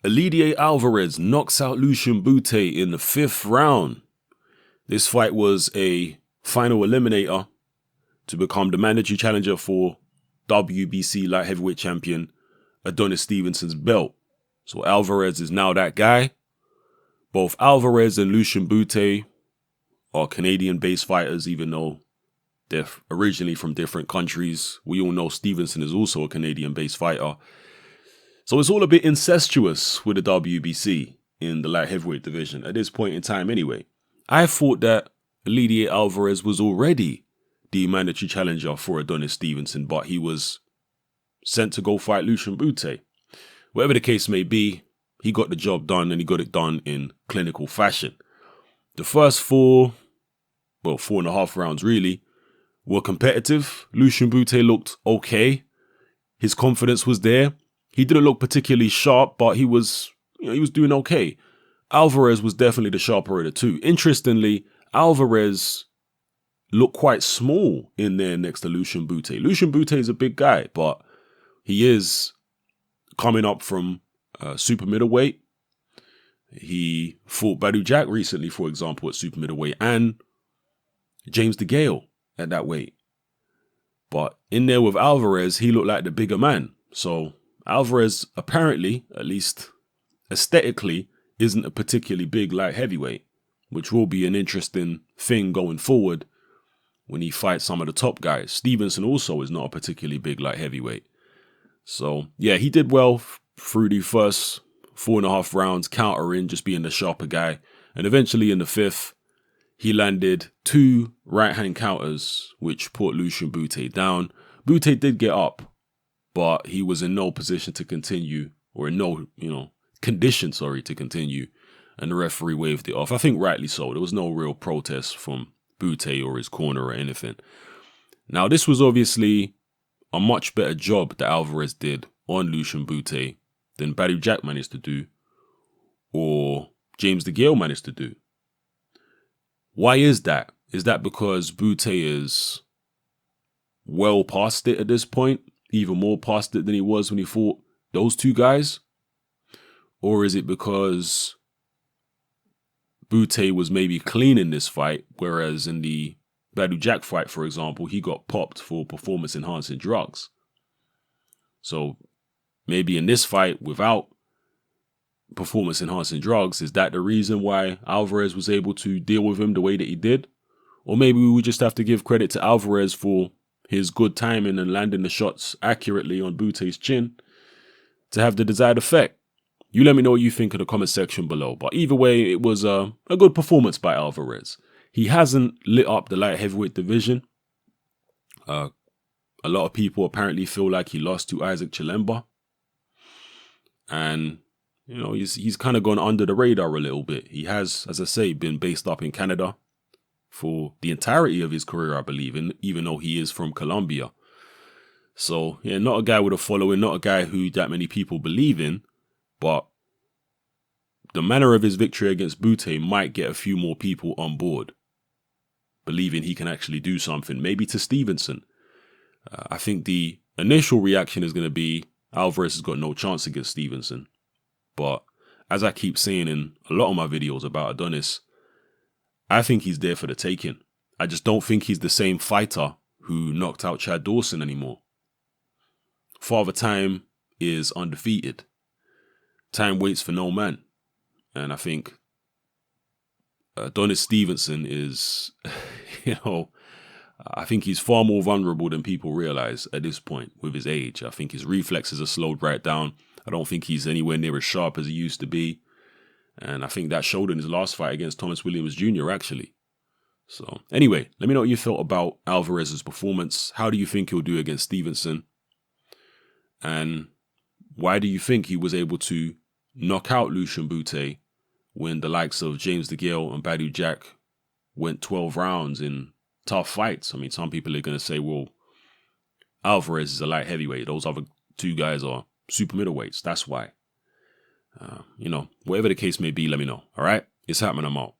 Eleider Alvarez knocks out Lucian Bute in the 5th round. This fight was a final eliminator to become the mandatory challenger for WBC light heavyweight champion Adonis Stevenson's belt. So Alvarez is now that guy. Both Alvarez and Lucian Bute are Canadian-based fighters, even though they're originally from different countries. We all know Stevenson is also a Canadian-based fighter. So it's all a bit incestuous with the WBC in the light heavyweight division at this point in time anyway. I thought that Eleider Alvarez was already the mandatory challenger for Adonis Stevenson, but he was sent to go fight Lucian Bute. Whatever the case may be, he got the job done, and he got it done in clinical fashion. The first 4.5 rounds really, were competitive. Lucian Bute looked okay. His confidence was there. He didn't look particularly sharp, but he was doing okay. Alvarez was definitely the sharper of the two. Interestingly, Alvarez looked quite small in there next to Lucian Bute. Lucian Bute is a big guy, but he is coming up from super middleweight. He fought Badou Jack recently, for example, at super middleweight, and James DeGale at that weight. But in there with Alvarez, he looked like the bigger man. So Alvarez apparently, at least aesthetically, isn't a particularly big light heavyweight, which will be an interesting thing going forward when he fights some of the top guys. Stevenson also is not a particularly big light heavyweight. So yeah, he did well through the first 4.5 rounds, countering, just being the sharper guy. And eventually in the 5th, he landed 2 right-hand counters, which put Lucian Bute down. Bute did get up, but he was in no position to continue, or in no, condition, to continue. And the referee waved it off. I think rightly so. There was no real protest from Bute or his corner or anything. Now, this was obviously a much better job that Alvarez did on Lucian Bute than Badou Jack managed to do, or James DeGale managed to do. Why is that? Is that because Bute is well past it at this point, even more past it than he was when he fought those two guys? Or is it because Bute was maybe clean in this fight, whereas in the Badou Jack fight, for example, he got popped for performance-enhancing drugs? So maybe in this fight, without performance-enhancing drugs, is that the reason why Alvarez was able to deal with him the way that he did? Or maybe we would just have to give credit to Alvarez for his good timing and landing the shots accurately on Bute's chin to have the desired effect. You let me know what you think in the comment section below. But either way, it was a good performance by Alvarez. He hasn't lit up the light heavyweight division. A lot of people apparently feel like he lost to Isaac Chilemba. And, he's kind of gone under the radar a little bit. He has, as I say, been based up in Canada for the entirety of his career, I believe, and even though he is from Colombia. So, yeah, not a guy with a following, not a guy who that many people believe in, but the manner of his victory against Bute might get a few more people on board, believing he can actually do something, maybe to Stevenson. I think the initial reaction is going to be Alvarez has got no chance against Stevenson. But as I keep saying in a lot of my videos about Adonis, I think he's there for the taking. I just don't think he's the same fighter who knocked out Chad Dawson anymore. Father Time is undefeated. Time waits for no man. And I think Adonis Stevenson is, I think he's far more vulnerable than people realize at this point with his age. I think his reflexes are slowed right down. I don't think he's anywhere near as sharp as he used to be. And I think that showed in his last fight against Thomas Williams Jr., actually. So anyway, let me know what you felt about Alvarez's performance. How do you think he'll do against Stevenson? And why do you think he was able to knock out Lucian Bute when the likes of James DeGale and Badou Jack went 12 rounds in tough fights? I mean, some people are going to say, well, Alvarez is a light heavyweight. Those other two guys are super middleweights. That's why. Whatever the case may be, let me know. All right? It's happening. I'm out.